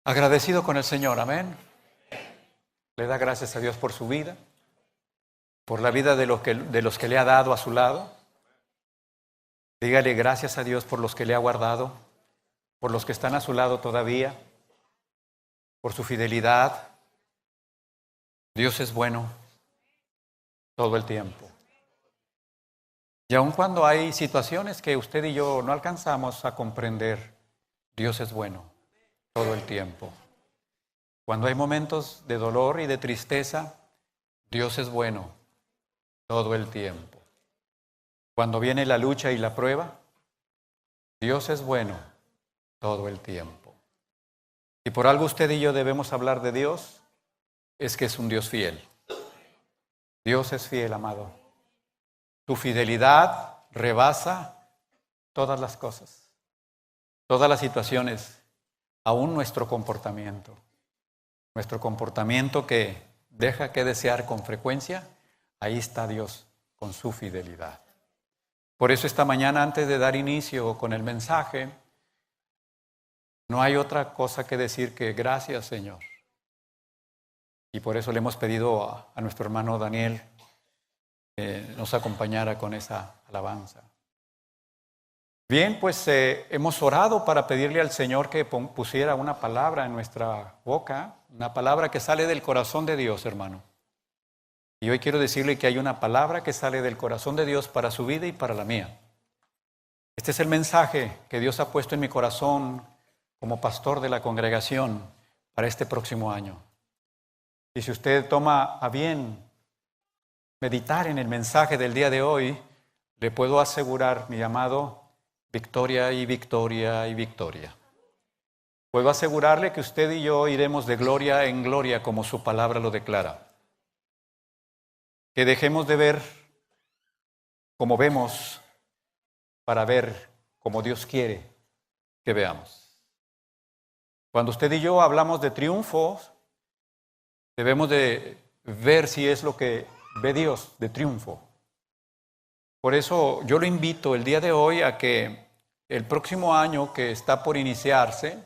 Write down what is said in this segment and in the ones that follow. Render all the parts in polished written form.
Agradecido con el Señor, amén. Le da gracias a Dios por su vida, por la vida de los que le ha dado a su lado. Dígale gracias a Dios por los que le ha guardado, por los que están a su lado todavía, por su fidelidad. Dios es bueno todo el tiempo. Y aun cuando hay situaciones que usted y yo no alcanzamos a comprender, Dios es bueno todo el tiempo. Cuando hay momentos de dolor y de tristeza, Dios es bueno todo el tiempo. Cuando viene la lucha y la prueba, Dios es bueno todo el tiempo. Y por algo usted y yo debemos hablar de Dios, es que es un Dios fiel. Dios es fiel, amado. Tu fidelidad rebasa todas las cosas, todas las situaciones, aún nuestro comportamiento. Nuestro comportamiento que deja que desear con frecuencia, ahí está Dios con su fidelidad. Por eso esta mañana, antes de dar inicio con el mensaje, no hay otra cosa que decir que gracias, Señor. Y por eso le hemos pedido a nuestro hermano Daniel que nos acompañara con esa alabanza. Bien, pues hemos orado para pedirle al Señor que pusiera una palabra en nuestra boca, una palabra que sale del corazón de Dios, hermano. Y hoy quiero decirle que hay una palabra que sale del corazón de Dios para su vida y para la mía. Este es el mensaje que Dios ha puesto en mi corazón como pastor de la congregación para este próximo año. Y si usted toma a bien meditar en el mensaje del día de hoy, le puedo asegurar, mi amado, victoria y victoria y victoria. Puedo asegurarle que usted y yo iremos de gloria en gloria como su palabra lo declara. Que dejemos de ver como vemos para ver como Dios quiere que veamos. Cuando usted y yo hablamos de triunfos, debemos de ver si es lo que ve Dios de triunfo. Por eso yo lo invito el día de hoy a que el próximo año que está por iniciarse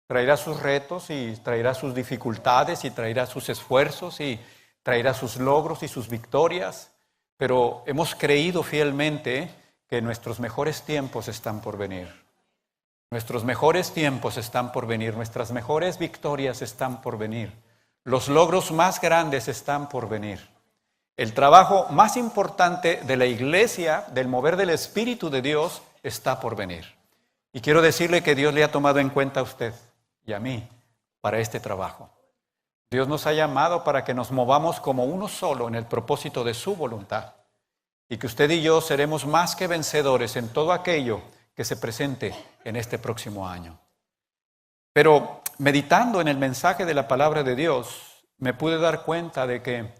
traerá sus retos y traerá sus dificultades y traerá sus esfuerzos y traerá sus logros y sus victorias, pero hemos creído fielmente que nuestros mejores tiempos están por venir. Nuestros mejores tiempos están por venir, nuestras mejores victorias están por venir, los logros más grandes están por venir. El trabajo más importante de la iglesia, del mover del Espíritu de Dios, está por venir. Y quiero decirle que Dios le ha tomado en cuenta a usted y a mí para este trabajo. Dios nos ha llamado para que nos movamos como uno solo en el propósito de su voluntad. Y que usted y yo seremos más que vencedores en todo aquello que se presente en este próximo año. Pero meditando en el mensaje de la palabra de Dios, me pude dar cuenta de que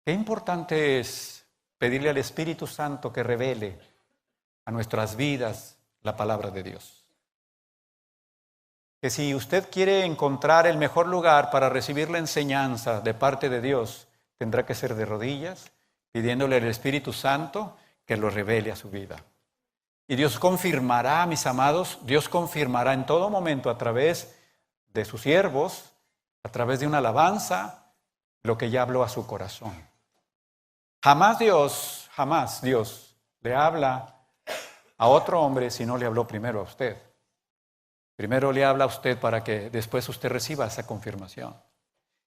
qué importante es pedirle al Espíritu Santo que revele a nuestras vidas la palabra de Dios. Que si usted quiere encontrar el mejor lugar para recibir la enseñanza de parte de Dios, tendrá que ser de rodillas, pidiéndole al Espíritu Santo que lo revele a su vida. Y Dios confirmará, mis amados, Dios confirmará en todo momento a través de sus siervos, a través de una alabanza, lo que ya habló a su corazón. Jamás Dios le habla a otro hombre si no le habló primero a usted. Primero le habla a usted para que después usted reciba esa confirmación.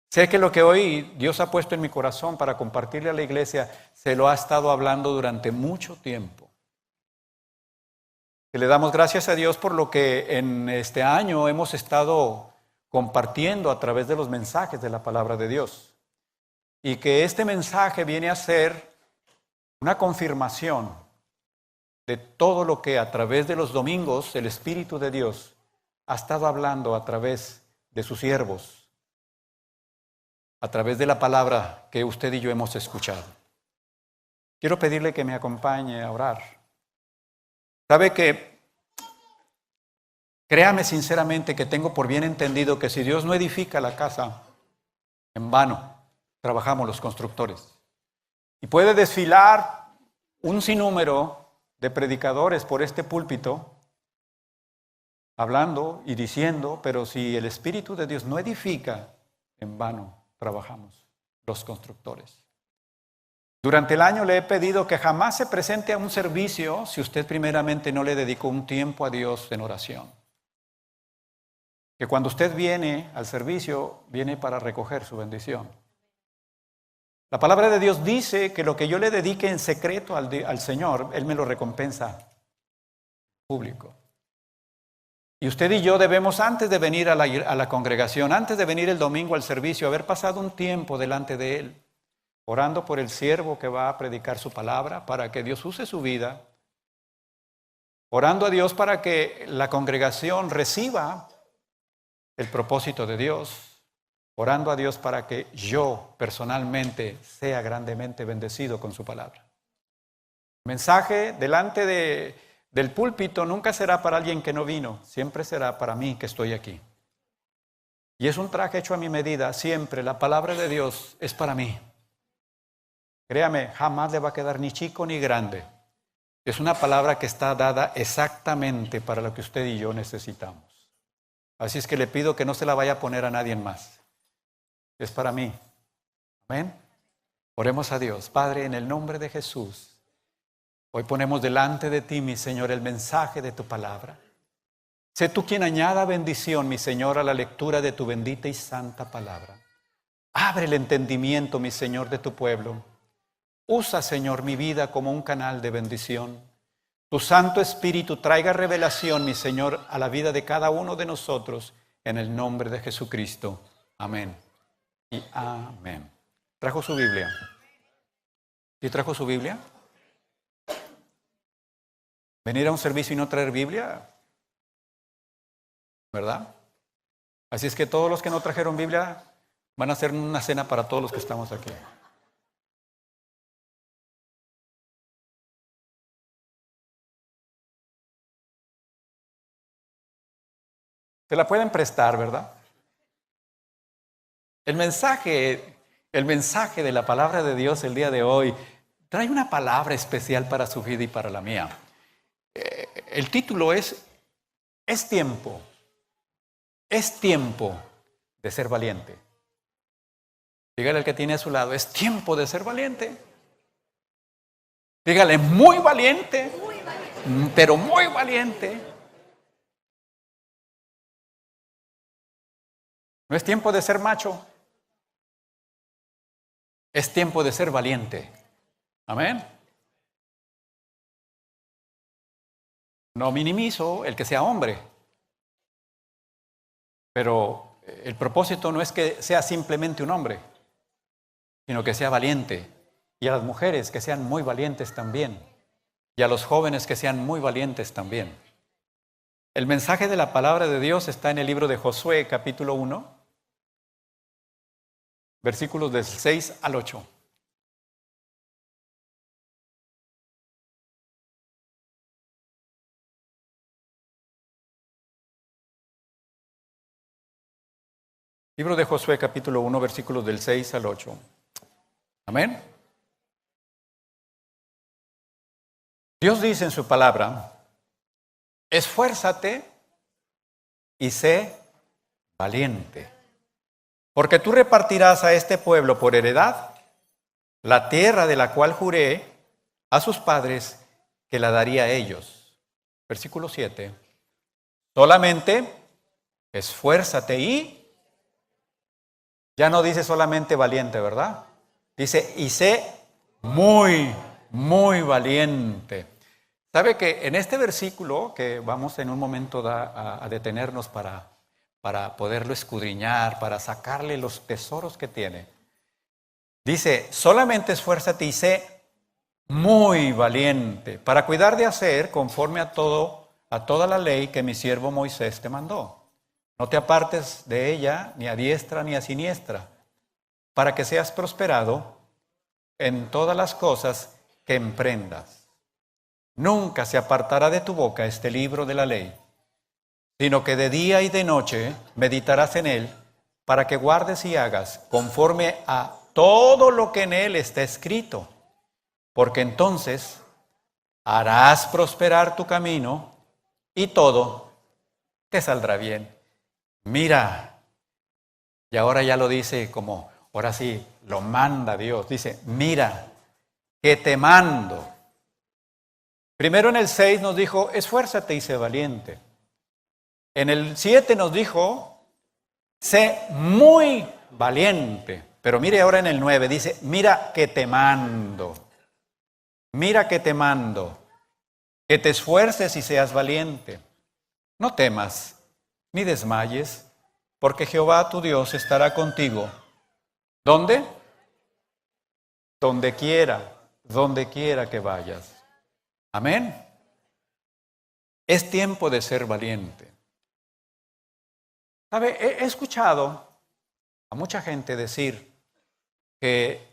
Sé que lo que hoy Dios ha puesto en mi corazón para compartirle a la iglesia, se lo ha estado hablando durante mucho tiempo. Y le damos gracias a Dios por lo que en este año hemos estado compartiendo a través de los mensajes de la palabra de Dios. Y que este mensaje viene a ser una confirmación de todo lo que a través de los domingos el Espíritu de Dios ha estado hablando a través de sus siervos, a través de la palabra que usted y yo hemos escuchado. Quiero pedirle que me acompañe a orar. Sabe que, créame sinceramente que tengo por bien entendido que si Dios no edifica la casa, en vano trabajamos los constructores. Y puede desfilar un sinnúmero de predicadores por este púlpito hablando y diciendo, pero si el Espíritu de Dios no edifica, en vano trabajamos los constructores. Durante el año le he pedido que jamás se presente a un servicio si usted primeramente no le dedicó un tiempo a Dios en oración. Que cuando usted viene al servicio, viene para recoger su bendición. La palabra de Dios dice que lo que yo le dedique en secreto al Señor, Él me lo recompensa público. Y usted y yo debemos, antes de venir a la congregación, antes de venir el domingo al servicio, haber pasado un tiempo delante de Él, orando por el siervo que va a predicar su palabra, para que Dios use su vida, orando a Dios para que la congregación reciba el propósito de Dios, orando a Dios para que yo personalmente sea grandemente bendecido con su palabra. El mensaje delante del púlpito nunca será para alguien que no vino, siempre será para mí que estoy aquí. Y es un traje hecho a mi medida, siempre la palabra de Dios es para mí. Créame, jamás le va a quedar ni chico ni grande. Es una palabra que está dada exactamente para lo que usted y yo necesitamos. Así es que le pido que no se la vaya a poner a nadie más. Es para mí. Amén. Oremos a Dios. Padre, en el nombre de Jesús, hoy ponemos delante de ti, mi Señor, el mensaje de tu palabra. Sé tú quien añada bendición, mi Señor, a la lectura de tu bendita y santa palabra. Abre el entendimiento, mi Señor, de tu pueblo. Usa, Señor, mi vida como un canal de bendición. Tu Santo Espíritu traiga revelación, mi Señor, a la vida de cada uno de nosotros, en el nombre de Jesucristo. Amén y amén. ¿Trajo su Biblia? ¿Sí trajo su Biblia? Venir a un servicio y no traer Biblia, ¿verdad? Así es que todos los que no trajeron Biblia van a hacer una cena para todos los que estamos aquí. Se la pueden prestar, ¿verdad? El mensaje de la palabra de Dios el día de hoy trae una palabra especial para su vida y para la mía. El título es tiempo de ser valiente. Dígale al que tiene a su lado, es tiempo de ser valiente. Dígale, muy valiente, pero muy valiente. No es tiempo de ser macho, es tiempo de ser valiente. Amén. No minimizo el que sea hombre, pero el propósito no es que sea simplemente un hombre, sino que sea valiente. Y a las mujeres que sean muy valientes también. Y a los jóvenes que sean muy valientes también. El mensaje de la palabra de Dios está en el libro de Josué, capítulo 1, versículos del 6 al 8. Libro de Josué, capítulo 1, versículos del 6 al 8. Amén. Dios dice en su palabra, esfuérzate y sé valiente, porque tú repartirás a este pueblo por heredad la tierra de la cual juré a sus padres que la daría a ellos. Versículo 7. Solamente esfuérzate y... Ya no dice solamente valiente, ¿verdad? Dice, y sé muy, muy valiente. ¿Sabe que en este versículo, que vamos en un momento a detenernos para poderlo escudriñar, para sacarle los tesoros que tiene? Dice, solamente esfuérzate y sé muy valiente para cuidar de hacer conforme a toda la ley que mi siervo Moisés te mandó. No te apartes de ella ni a diestra ni a siniestra, para que seas prosperado en todas las cosas que emprendas. Nunca se apartará de tu boca este libro de la ley, sino que de día y de noche meditarás en él, para que guardes y hagas conforme a todo lo que en él está escrito, porque entonces harás prosperar tu camino y todo te saldrá bien. Mira, y ahora ya lo dice como, ahora sí, lo manda Dios. Dice, mira, que te mando. Primero en el 6 nos dijo, esfuérzate y sé valiente. En el 7 nos dijo, sé muy valiente. Pero mire ahora en el 9, dice, mira que te mando. Mira que te mando. Que te esfuerces y seas valiente. No temas, ni desmayes, porque Jehová tu Dios estará contigo. ¿Dónde? Donde quiera que vayas. Amén. Es tiempo de ser valiente. ¿Sabe? He escuchado a mucha gente decir que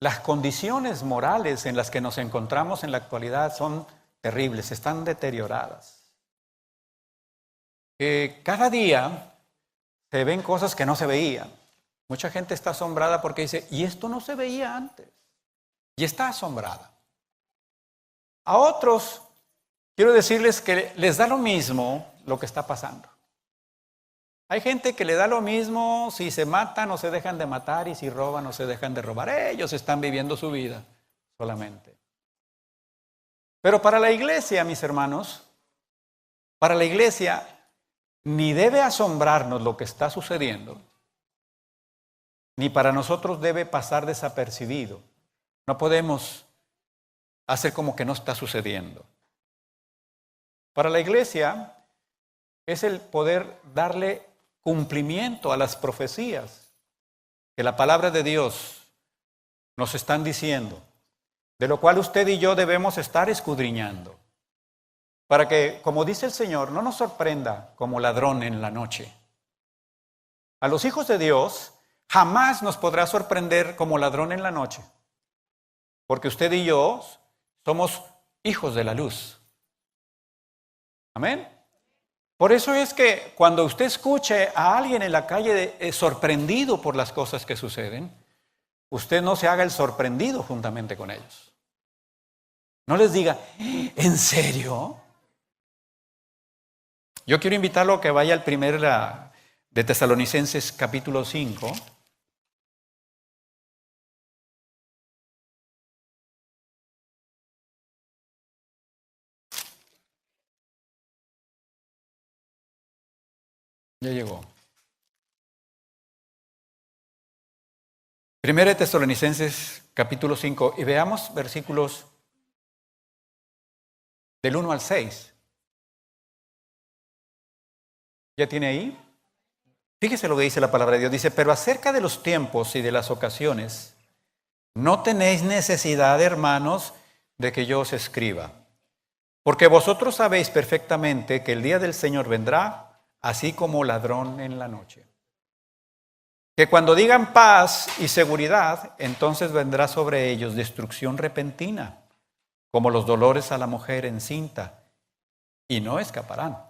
las condiciones morales en las que nos encontramos en la actualidad son terribles, están deterioradas. Que cada día se ven cosas que no se veían. Mucha gente está asombrada porque dice, y esto no se veía antes. Y está asombrada. A otros, quiero decirles que les da lo mismo lo que está pasando. Hay gente que le da lo mismo si se matan o se dejan de matar y si roban o se dejan de robar. Ellos están viviendo su vida solamente. Pero para la iglesia, mis hermanos, para la iglesia ni debe asombrarnos lo que está sucediendo, ni para nosotros debe pasar desapercibido. No podemos hacer como que no está sucediendo. Para la iglesia es el poder darle cumplimiento a las profecías que la palabra de Dios nos están diciendo, de lo cual usted y yo debemos estar escudriñando, para que, como dice el Señor, no nos sorprenda como ladrón en la noche. A los hijos de Dios jamás nos podrá sorprender como ladrón en la noche, porque usted y yo somos hijos de la luz. Amén. Por eso es que cuando usted escuche a alguien en la calle sorprendido por las cosas que suceden, usted no se haga el sorprendido juntamente con ellos. No les diga, ¿en serio? Yo quiero invitarlo a que vaya al primer de Tesalonicenses capítulo 5. Ya llegó. Primera de Tesalonicenses capítulo 5 y veamos versículos del 1 al 6. ¿Ya tiene ahí? Fíjese lo que dice la palabra de Dios. Dice, pero acerca de los tiempos y de las ocasiones, no tenéis necesidad, hermanos, de que yo os escriba. Porque vosotros sabéis perfectamente que el día del Señor vendrá así como ladrón en la noche. Que cuando digan paz y seguridad, entonces vendrá sobre ellos destrucción repentina, como los dolores a la mujer encinta, y no escaparán.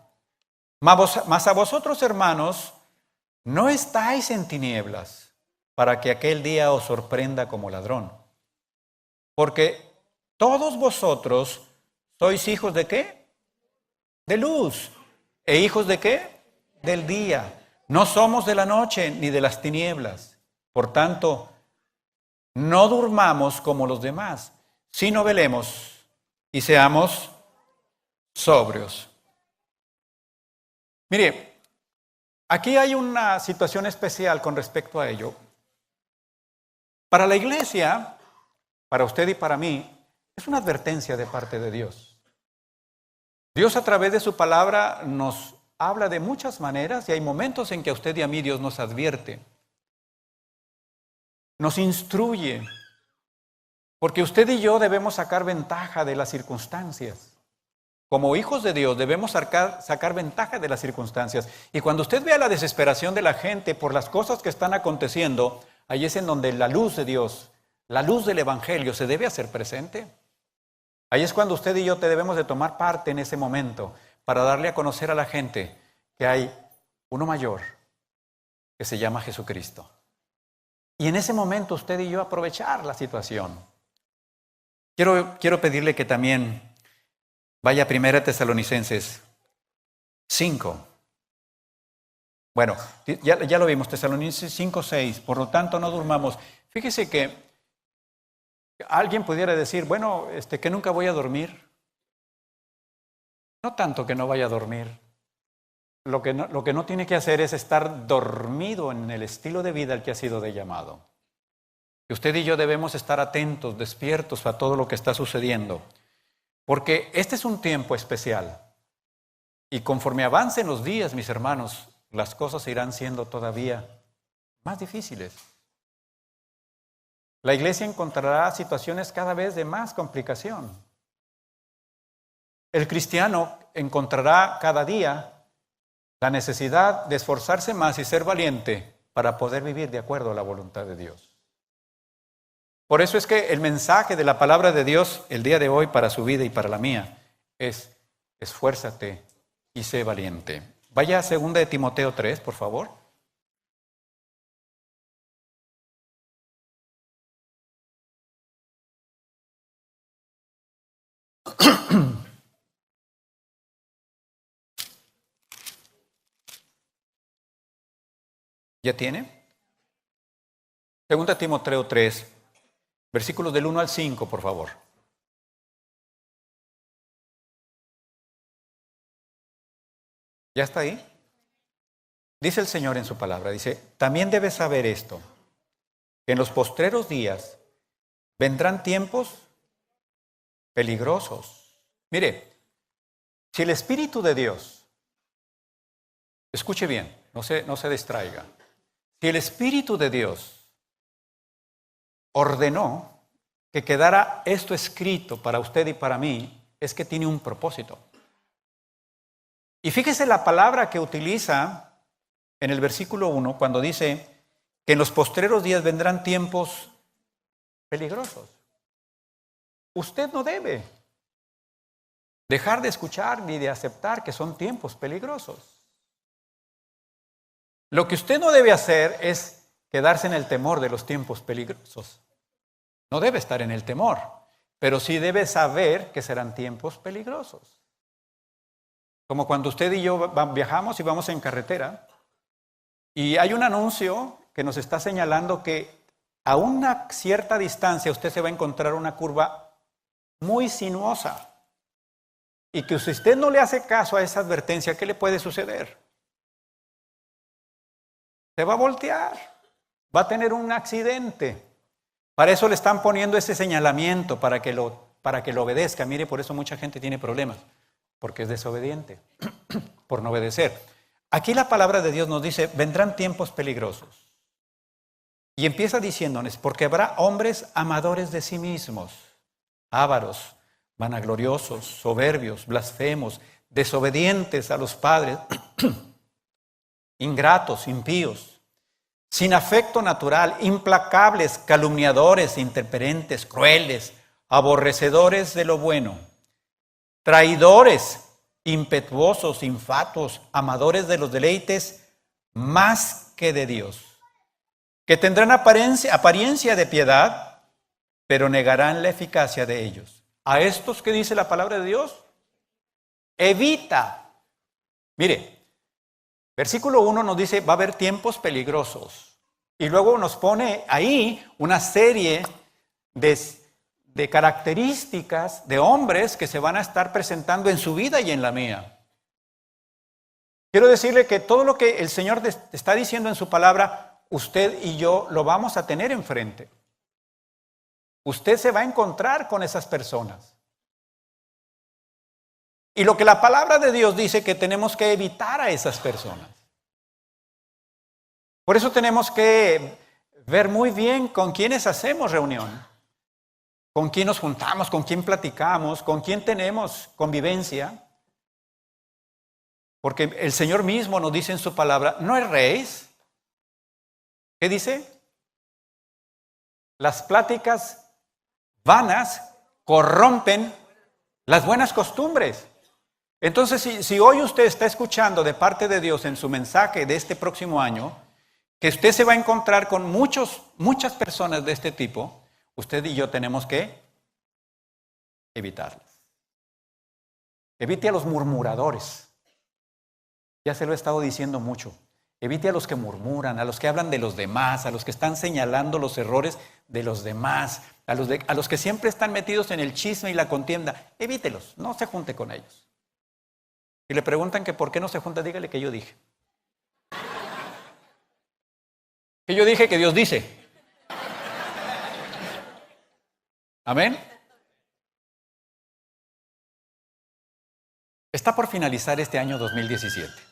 Mas a vosotros, hermanos, no estáis en tinieblas, para que aquel día os sorprenda como ladrón. Porque todos vosotros sois hijos ¿de qué? De luz. ¿E hijos de qué? Del día. No somos de la noche ni de las tinieblas. Por tanto, no durmamos como los demás, sino velemos y seamos sobrios. Mire, aquí hay una situación especial con respecto a ello. Para la iglesia, para usted y para mí, es una advertencia de parte de Dios. Dios a través de su palabra nos habla de muchas maneras y hay momentos en que a usted y a mí Dios nos advierte, nos instruye, porque usted y yo debemos sacar ventaja de las circunstancias. Como hijos de Dios debemos sacar ventaja de las circunstancias. Y cuando usted vea la desesperación de la gente por las cosas que están aconteciendo, ahí es en donde la luz de Dios, la luz del Evangelio se debe hacer presente. Ahí es cuando usted y yo debemos de tomar parte en ese momento para darle a conocer a la gente que hay uno mayor que se llama Jesucristo. Y en ese momento usted y yo aprovechar la situación. Quiero pedirle que también vaya a 1 Tesalonicenses 5. Bueno, ya lo vimos, Tesalonicenses 5:6. Por lo tanto, no durmamos. Fíjese que alguien pudiera decir, bueno, que nunca voy a dormir. No tanto que no vaya a dormir. Lo que no tiene que hacer es estar dormido en el estilo de vida al que ha sido de llamado. Y usted y yo debemos estar atentos, despiertos a todo lo que está sucediendo. Porque este es un tiempo especial. Y conforme avancen los días, mis hermanos, las cosas irán siendo todavía más difíciles. La iglesia encontrará situaciones cada vez de más complicación. El cristiano encontrará cada día la necesidad de esforzarse más y ser valiente para poder vivir de acuerdo a la voluntad de Dios. Por eso es que el mensaje de la palabra de Dios el día de hoy para su vida y para la mía es: esfuérzate y sé valiente. Vaya a 2 de Timoteo 3, por favor. ¿Ya tiene? 2 Timoteo 3, versículos del 1 al 5, por favor. ¿Ya está ahí? Dice el Señor en su palabra, dice: también debes saber esto, que en los postreros días vendrán tiempos peligrosos. Mire, si el Espíritu de Dios, escuche bien, no se distraiga. Si el Espíritu de Dios ordenó que quedara esto escrito para usted y para mí, es que tiene un propósito. Y fíjese la palabra que utiliza en el versículo 1 cuando dice que en los postreros días vendrán tiempos peligrosos. Usted no debe dejar de escuchar ni de aceptar que son tiempos peligrosos. Lo que usted no debe hacer es quedarse en el temor de los tiempos peligrosos. No debe estar en el temor, pero sí debe saber que serán tiempos peligrosos. Como cuando usted y yo viajamos y vamos en carretera y hay un anuncio que nos está señalando que a una cierta distancia usted se va a encontrar una curva muy sinuosa y que si usted no le hace caso a esa advertencia, ¿qué le puede suceder? Se va a voltear, va a tener un accidente. Para eso le están poniendo ese señalamiento, para que lo obedezca. Mire, por eso mucha gente tiene problemas, porque es desobediente, por no obedecer. Aquí la palabra de Dios nos dice, vendrán tiempos peligrosos. Y empieza diciéndonos, porque habrá hombres amadores de sí mismos, ávaros, vanagloriosos, soberbios, blasfemos, desobedientes a los padres, ingratos, impíos, sin afecto natural, implacables, calumniadores, intemperentes, crueles, aborrecedores de lo bueno, traidores, impetuosos, infatuos, amadores de los deleites más que de Dios, que tendrán apariencia de piedad, pero negarán la eficacia de ellos. A estos que dice la palabra de Dios, evita. Mire, versículo 1 nos dice, va a haber tiempos peligrosos. Y luego nos pone ahí una serie de características de hombres que se van a estar presentando en su vida y en la mía. Quiero decirle que todo lo que el Señor está diciendo en su palabra, usted y yo lo vamos a tener enfrente. Usted se va a encontrar con esas personas. Y lo que la palabra de Dios dice que tenemos que evitar a esas personas. Por eso tenemos que ver muy bien con quiénes hacemos reunión, con quién nos juntamos, con quién platicamos, con quién tenemos convivencia. Porque el Señor mismo nos dice en su palabra, no erréis. ¿Qué dice? Las pláticas vanas corrompen las buenas costumbres. Entonces, si hoy usted está escuchando de parte de Dios en su mensaje de este próximo año, que usted se va a encontrar con muchas personas de este tipo, usted y yo tenemos que evitarlas. Evite a los murmuradores. Ya se lo he estado diciendo mucho. Evite a los que murmuran, a los que hablan de los demás, a los que están señalando los errores de los demás, a los que siempre están metidos en el chisme y la contienda. Evítelos, no se junte con ellos. Si le preguntan que por qué no se junta, dígale que yo dije. Que yo dije que Dios dice. Amén. Está por finalizar este año 2017.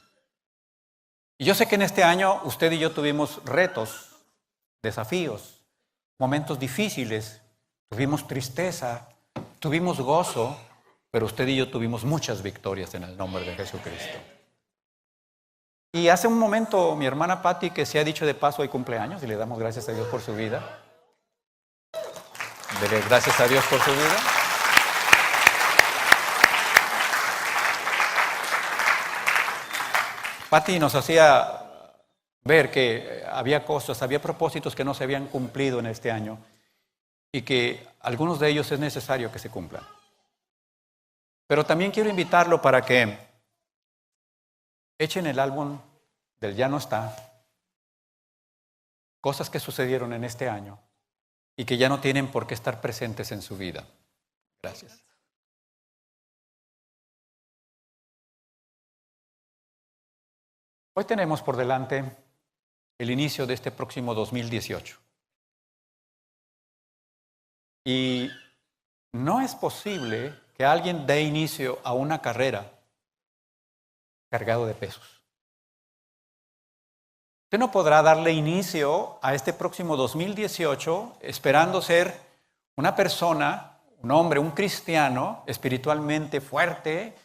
Y yo sé que en este año usted y yo tuvimos retos, desafíos, momentos difíciles, tuvimos tristeza, tuvimos gozo, pero usted y yo tuvimos muchas victorias en el nombre de Jesucristo. Y hace un momento mi hermana Patti, que se ha dicho de paso, hoy cumpleaños y le damos gracias a Dios por su vida. Dele gracias a Dios por su vida. Patti nos hacía ver que había cosas, había propósitos que no se habían cumplido en este año y que algunos de ellos es necesario que se cumplan. Pero también quiero invitarlo para que echen el álbum del Ya no está, cosas que sucedieron en este año y que ya no tienen por qué estar presentes en su vida. Gracias. Hoy tenemos por delante el inicio de este próximo 2018. Y no es posible que alguien dé inicio a una carrera cargado de pesos. Usted no podrá darle inicio a este próximo 2018 esperando ser una persona, un hombre, un cristiano espiritualmente fuerte,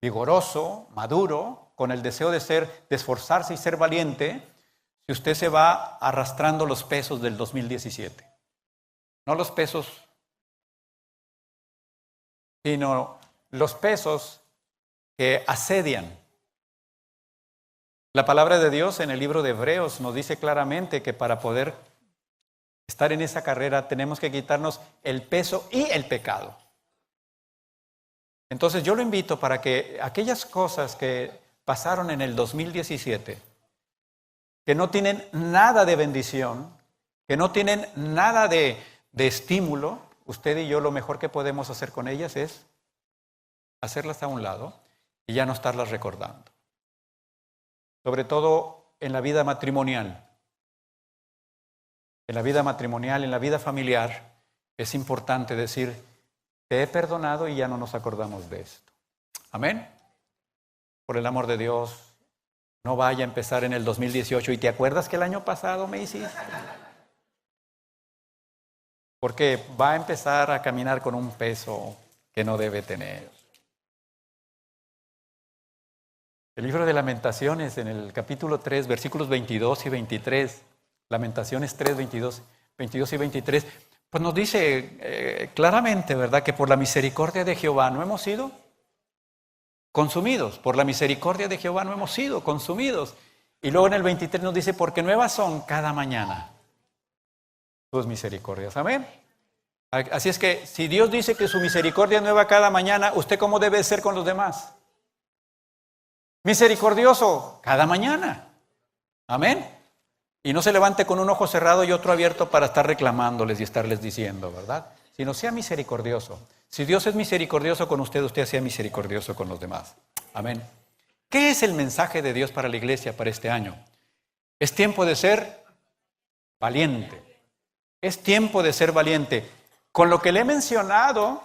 vigoroso, maduro, con el deseo de esforzarse y ser valiente, si usted se va arrastrando los pesos del 2017. No los pesos, sino los pesos que asedian. La palabra de Dios en el libro de Hebreos nos dice claramente que para poder estar en esa carrera tenemos que quitarnos el peso y el pecado. Entonces yo lo invito para que aquellas cosas que pasaron en el 2017, que no tienen nada de bendición, que no tienen nada de estímulo, usted y yo lo mejor que podemos hacer con ellas es hacerlas a un lado y ya no estarlas recordando. Sobre todo en la vida matrimonial. En la vida matrimonial, en la vida familiar, es importante decir, te he perdonado y ya no nos acordamos de esto. Amén. Por el amor de Dios, no vaya a empezar en el 2018 y te acuerdas que el año pasado me hiciste. Porque va a empezar a caminar con un peso que no debe tener. El libro de Lamentaciones, en el capítulo 3, versículos 22 y 23, Lamentaciones 3, 22 y 23, pues nos dice claramente, ¿verdad?, que por la misericordia de Jehová no hemos sido consumidos. Por la misericordia de Jehová no hemos sido consumidos. Y luego en el 23 nos dice, porque nuevas son cada mañana tus misericordias. Amén. Así es que si Dios dice que su misericordia es nueva cada mañana, ¿usted cómo debe ser con los demás? Misericordioso cada mañana. Amén. Y no se levante con un ojo cerrado y otro abierto para estar reclamándoles y estarles diciendo, ¿verdad? Sino sea misericordioso. Si Dios es misericordioso con usted, usted sea misericordioso con los demás. Amén. ¿Qué es el mensaje de Dios para la iglesia para este año? Es tiempo de ser valiente. Es tiempo de ser valiente. Con lo que le he mencionado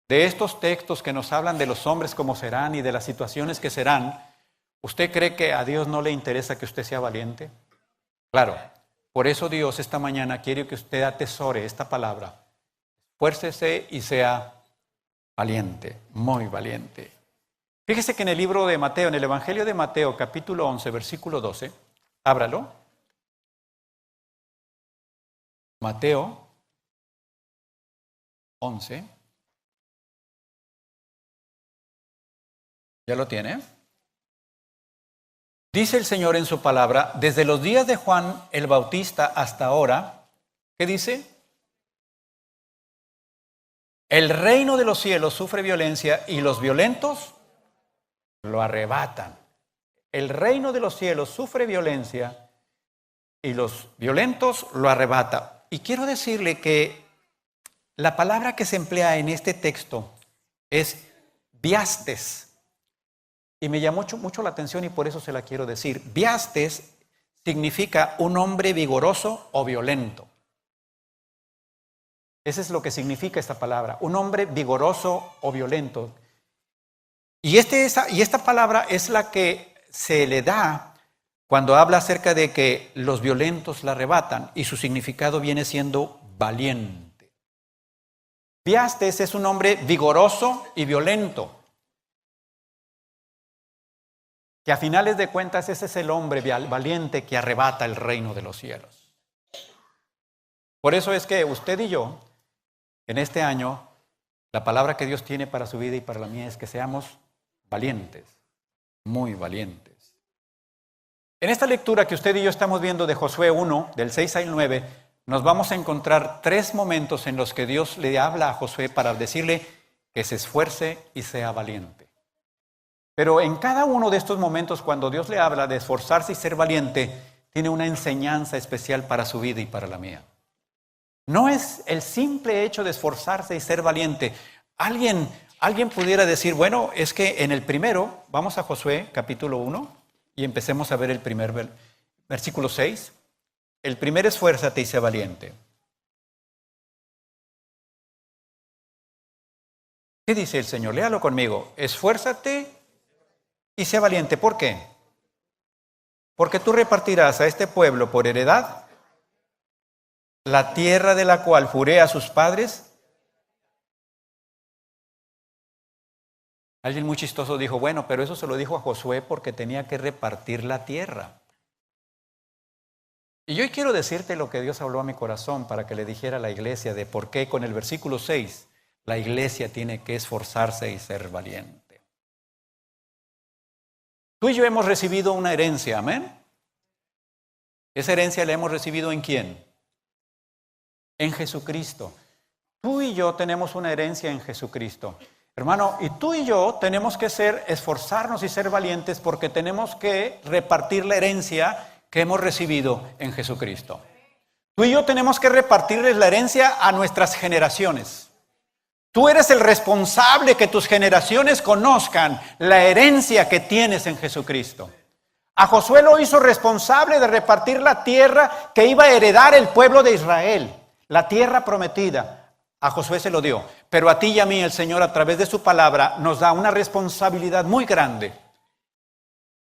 de estos textos que nos hablan de los hombres como serán y de las situaciones que serán, ¿usted cree que a Dios no le interesa que usted sea valiente? Claro, por eso Dios esta mañana quiere que usted atesore esta palabra. Esfuércese y sea valiente, muy valiente. Fíjese que en el libro de Mateo, en el Evangelio de Mateo, capítulo 11, versículo 12, ábralo. Mateo 11. ¿Ya lo tiene? Dice el Señor en su palabra, desde los días de Juan el Bautista hasta ahora, ¿qué dice? El reino de los cielos sufre violencia y los violentos lo arrebatan. el reino de los cielos sufre violencia y los violentos lo arrebatan. Y quiero decirle que la palabra que se emplea en este texto es biastes. Y me llamó mucho la atención y por eso se la quiero decir. Biastes significa un hombre vigoroso o violento. Eso es lo que significa esta palabra, un hombre vigoroso o violento. Y esta palabra es la que se le da cuando habla acerca de que los violentos la arrebatan, y su significado viene siendo valiente. Biastes es un hombre vigoroso y violento, que a finales de cuentas ese es el hombre valiente que arrebata el reino de los cielos. Por eso es que usted y yo, en este año, la palabra que Dios tiene para su vida y para la mía es que seamos valientes, muy valientes. En esta lectura que usted y yo estamos viendo de Josué 1, del 6 al 9, nos vamos a encontrar 3 momentos en los que Dios le habla a Josué para decirle que se esfuerce y sea valiente. Pero en cada uno de estos momentos, cuando Dios le habla de esforzarse y ser valiente, tiene una enseñanza especial para su vida y para la mía. No es el simple hecho de esforzarse y ser valiente. Alguien pudiera decir, bueno, es que en el primero, vamos a Josué capítulo 1 y empecemos a ver el primer versículo 6. El primer esfuérzate y sé valiente. ¿Qué dice el Señor? Léalo conmigo. Esfuérzate y sé valiente. ¿Por qué? Porque tú repartirás a este pueblo por heredad la tierra de la cual juré a sus padres. Alguien muy chistoso dijo, bueno, pero eso se lo dijo a Josué porque tenía que repartir la tierra. Y yo hoy quiero decirte lo que Dios habló a mi corazón para que le dijera a la iglesia de por qué con el versículo 6 la iglesia tiene que esforzarse y ser valiente. Tú y yo hemos recibido una herencia, amén. Esa herencia la hemos recibido ¿en quién? En Jesucristo. Tú y yo tenemos una herencia en Jesucristo. Hermano, y tú y yo tenemos que esforzarnos y ser valientes porque tenemos que repartir la herencia que hemos recibido en Jesucristo. Tú y yo tenemos que repartirles la herencia a nuestras generaciones. Tú eres el responsable que tus generaciones conozcan la herencia que tienes en Jesucristo. A Josué lo hizo responsable de repartir la tierra que iba a heredar el pueblo de Israel, la tierra prometida. A Josué se lo dio, pero a ti y a mí el Señor a través de su palabra nos da una responsabilidad muy grande.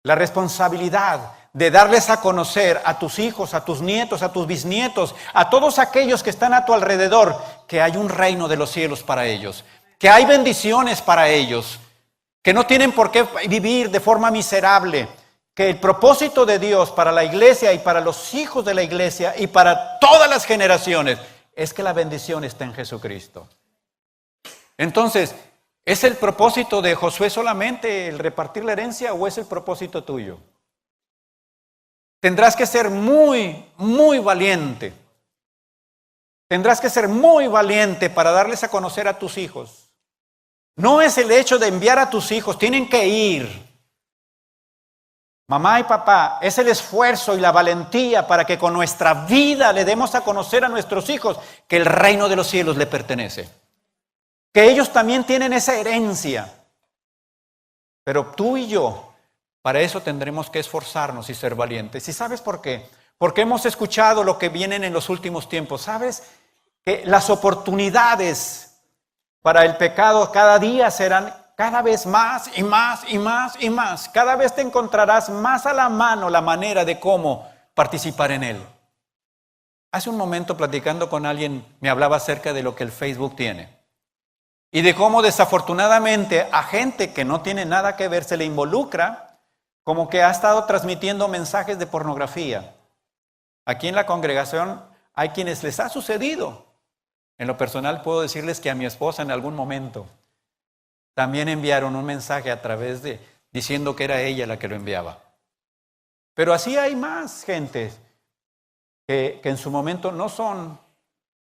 La responsabilidad de darles a conocer a tus hijos, a tus nietos, a tus bisnietos, a todos aquellos que están a tu alrededor, que hay un reino de los cielos para ellos, que hay bendiciones para ellos, que no tienen por qué vivir de forma miserable, que el propósito de Dios para la iglesia y para los hijos de la iglesia y para todas las generaciones es que la bendición está en Jesucristo. Entonces, ¿es el propósito de Josué solamente el repartir la herencia o es el propósito tuyo? Tendrás que ser muy, muy valiente. Tendrás que ser muy valiente para darles a conocer a tus hijos. No es el hecho de enviar a tus hijos, tienen que ir. Mamá y papá, es el esfuerzo y la valentía para que con nuestra vida le demos a conocer a nuestros hijos que el reino de los cielos le pertenece. Que ellos también tienen esa herencia. Pero tú y yo, para eso tendremos que esforzarnos y ser valientes. ¿Y sabes por qué? Porque hemos escuchado lo que vienen en los últimos tiempos. ¿Sabes? Que las oportunidades para el pecado cada día serán cada vez más y más y más y más. Cada vez te encontrarás más a la mano la manera de cómo participar en él. Hace un momento platicando con alguien me hablaba acerca de lo que el Facebook tiene. Y de cómo desafortunadamente a gente que no tiene nada que ver se le involucra como que ha estado transmitiendo mensajes de pornografía. Aquí en la congregación hay quienes les ha sucedido. En lo personal puedo decirles que a mi esposa en algún momento también enviaron un mensaje a través de, diciendo que era ella la que lo enviaba. Pero así hay más gente que en su momento no son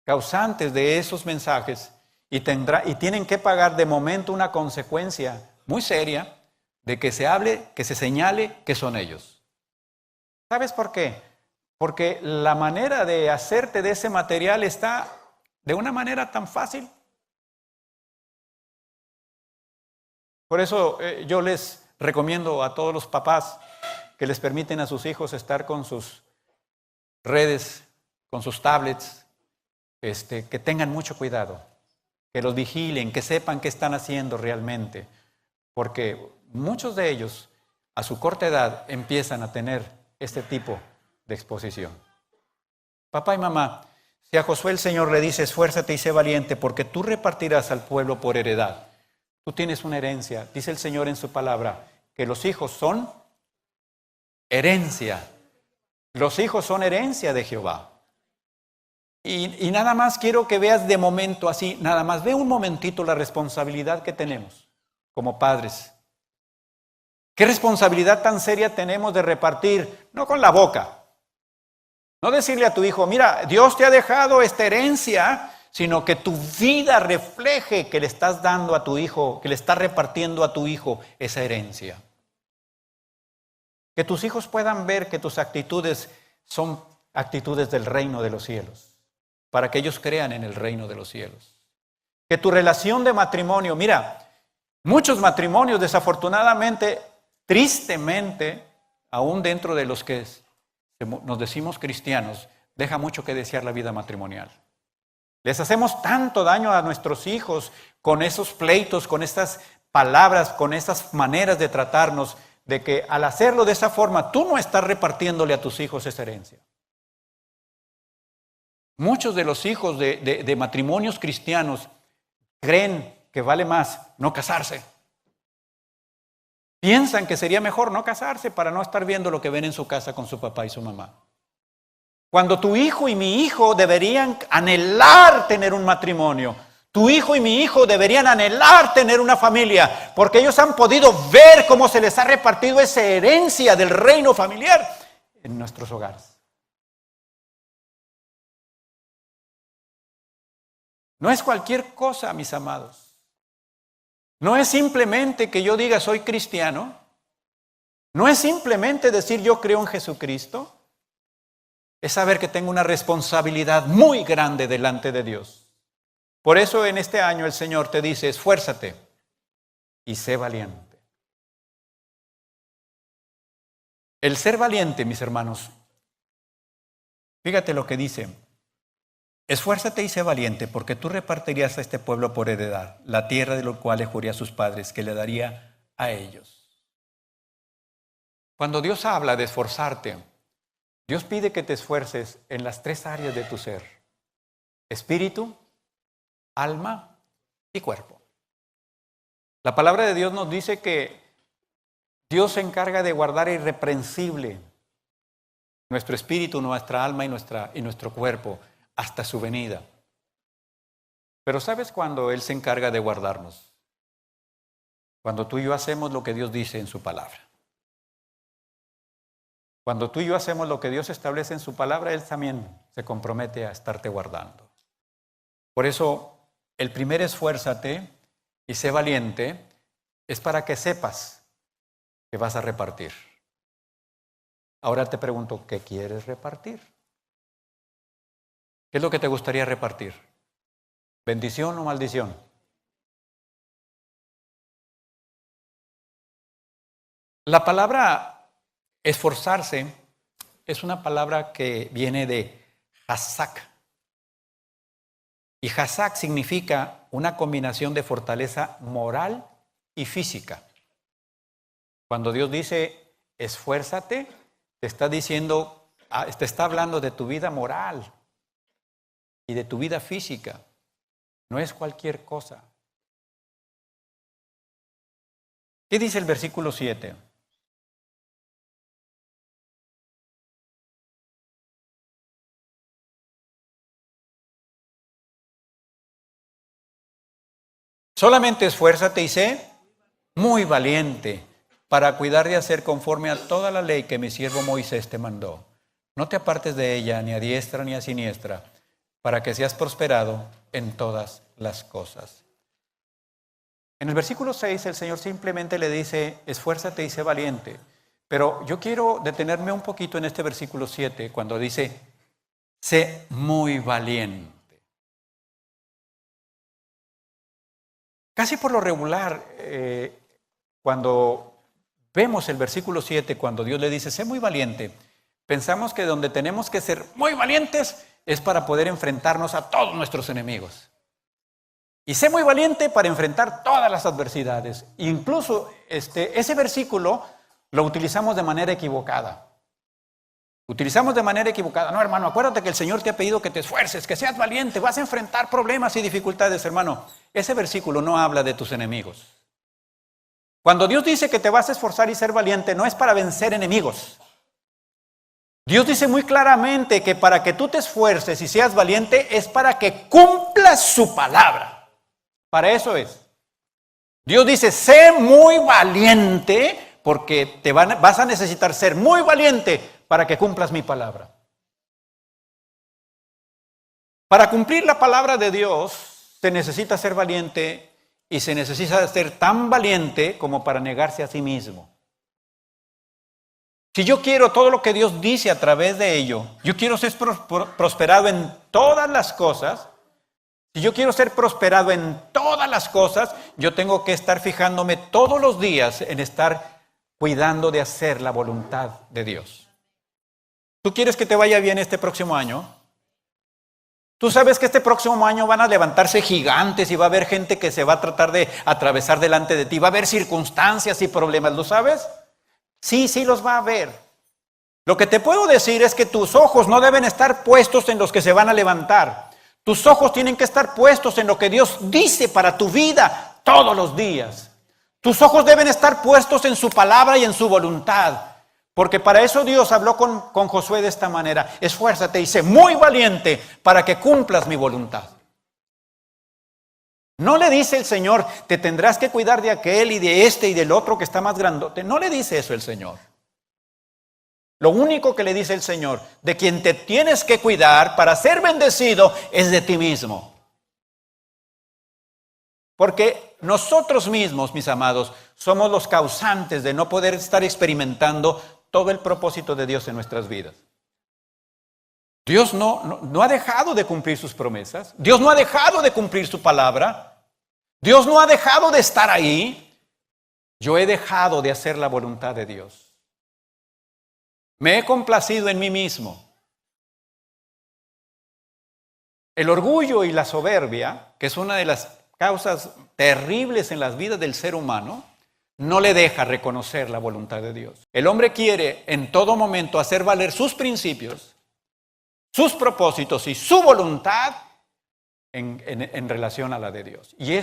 causantes de esos mensajes y tienen que pagar de momento una consecuencia muy seria de que se hable, que se señale que son ellos. ¿Sabes por qué? Porque la manera de hacerte de ese material está de una manera tan fácil. Por eso yo les recomiendo a todos los papás que les permiten a sus hijos estar con sus redes, con sus tablets, que tengan mucho cuidado, que los vigilen, que sepan qué están haciendo realmente, porque muchos de ellos a su corta edad empiezan a tener este tipo de exposición. Papá y mamá, si a Josué el Señor le dice, esfuérzate y sé valiente, porque tú repartirás al pueblo por heredad. Tú tienes una herencia. Dice el Señor en su palabra que los hijos son herencia. Los hijos son herencia de Jehová. Y nada más quiero que veas de momento así, nada más ve un momentito la responsabilidad que tenemos como padres. ¿Qué responsabilidad tan seria tenemos de repartir? No con la boca. No decirle a tu hijo, mira, Dios te ha dejado esta herencia, sino que tu vida refleje que le estás dando a tu hijo, que le estás repartiendo a tu hijo esa herencia. Que tus hijos puedan ver que tus actitudes son actitudes del reino de los cielos, para que ellos crean en el reino de los cielos. Que tu relación de matrimonio, mira, muchos matrimonios desafortunadamente, tristemente, aún dentro de los que nos decimos cristianos, deja mucho que desear la vida matrimonial. Les hacemos tanto daño a nuestros hijos con esos pleitos, con estas palabras, con esas maneras de tratarnos, de que al hacerlo de esa forma, tú no estás repartiéndole a tus hijos esa herencia. Muchos de los hijos de matrimonios cristianos creen que vale más no casarse. Piensan que sería mejor no casarse para no estar viendo lo que ven en su casa con su papá y su mamá. Cuando tu hijo y mi hijo deberían anhelar tener un matrimonio, tu hijo y mi hijo deberían anhelar tener una familia, porque ellos han podido ver cómo se les ha repartido esa herencia del reino familiar en nuestros hogares. No es cualquier cosa, mis amados. No es simplemente que yo diga soy cristiano. No es simplemente decir yo creo en Jesucristo. Es saber que tengo una responsabilidad muy grande delante de Dios. Por eso en este año el Señor te dice, esfuérzate y sé valiente. El ser valiente, mis hermanos, fíjate lo que dice. Esfuérzate y sé valiente, porque tú repartirías a este pueblo por heredad, la tierra de lo cual le juré a sus padres, que le daría a ellos. Cuando Dios habla de esforzarte, Dios pide que te esfuerces en las tres áreas de tu ser: espíritu, alma y cuerpo. La palabra de Dios nos dice que Dios se encarga de guardar irreprensible nuestro espíritu, nuestra alma y nuestro cuerpo hasta su venida. Pero ¿sabes cuándo Él se encarga de guardarnos? Cuando tú y yo hacemos lo que Dios dice en su palabra. Cuando tú y yo hacemos lo que Dios establece en su palabra, Él también se compromete a estarte guardando. Por eso, el primer esfuérzate y sé valiente es para que sepas que vas a repartir. Ahora te pregunto, ¿qué quieres repartir? ¿Qué es lo que te gustaría repartir? ¿Bendición o maldición? La palabra esforzarse es una palabra que viene de hazak. Y hazak significa una combinación de fortaleza moral y física. Cuando Dios dice esfuérzate, te está diciendo, te está hablando de tu vida moral y de tu vida física. No es cualquier cosa. ¿Qué dice el versículo 7? Solamente esfuérzate y sé muy valiente para cuidar de hacer conforme a toda la ley que mi siervo Moisés te mandó. No te apartes de ella ni a diestra ni a siniestra, para que seas prosperado en todas las cosas. En el versículo 6 el Señor simplemente le dice, esfuérzate y sé valiente. Pero yo quiero detenerme un poquito en este versículo 7 cuando dice, sé muy valiente. Casi por lo regular, cuando vemos el versículo 7, cuando Dios le dice, sé muy valiente, pensamos que donde tenemos que ser muy valientes es para poder enfrentarnos a todos nuestros enemigos. Y sé muy valiente para enfrentar todas las adversidades. Incluso ese versículo lo utilizamos de manera equivocada. Utilizamos de manera equivocada. No, hermano, acuérdate que el Señor te ha pedido que te esfuerces, que seas valiente, vas a enfrentar problemas y dificultades, hermano. Ese versículo no habla de tus enemigos. Cuando Dios dice que te vas a esforzar y ser valiente, no es para vencer enemigos. Dios dice muy claramente que para que tú te esfuerces y seas valiente es para que cumplas su palabra. Para eso es. Dios dice, sé muy valiente porque vas a necesitar ser muy valiente para que cumplas mi palabra. Para cumplir la palabra de Dios se necesita ser valiente y se necesita ser tan valiente como para negarse a sí mismo. Si yo quiero todo lo que Dios dice a través de ello, yo quiero ser prosperado en todas las cosas. Si yo quiero ser prosperado en todas las cosas, yo tengo que estar fijándome todos los días en estar cuidando de hacer la voluntad de Dios. ¿Tú quieres que te vaya bien este próximo año? Tú sabes que este próximo año van a levantarse gigantes y va a haber gente que se va a tratar de atravesar delante de ti. Va a haber circunstancias y problemas, ¿lo sabes? Sí, sí los va a haber. Lo que te puedo decir es que tus ojos no deben estar puestos en los que se van a levantar. Tus ojos tienen que estar puestos en lo que Dios dice para tu vida todos los días. Tus ojos deben estar puestos en su palabra y en su voluntad. Porque para eso Dios habló con Josué de esta manera. Esfuérzate y sé muy valiente para que cumplas mi voluntad. No le dice el Señor, te tendrás que cuidar de aquel y de este y del otro que está más grandote. No le dice eso el Señor. Lo único que le dice el Señor, de quien te tienes que cuidar para ser bendecido, es de ti mismo. Porque nosotros mismos, mis amados, somos los causantes de no poder estar experimentando todo el propósito de Dios en nuestras vidas. Dios no ha dejado de cumplir sus promesas. Dios no ha dejado de cumplir su palabra. Dios no ha dejado de estar ahí. Yo he dejado de hacer la voluntad de Dios. Me he complacido en mí mismo. El orgullo y la soberbia, que es una de las causas terribles en las vidas del ser humano, no le deja reconocer la voluntad de Dios. El hombre quiere en todo momento hacer valer sus principios, sus propósitos y su voluntad en relación a la de Dios. Y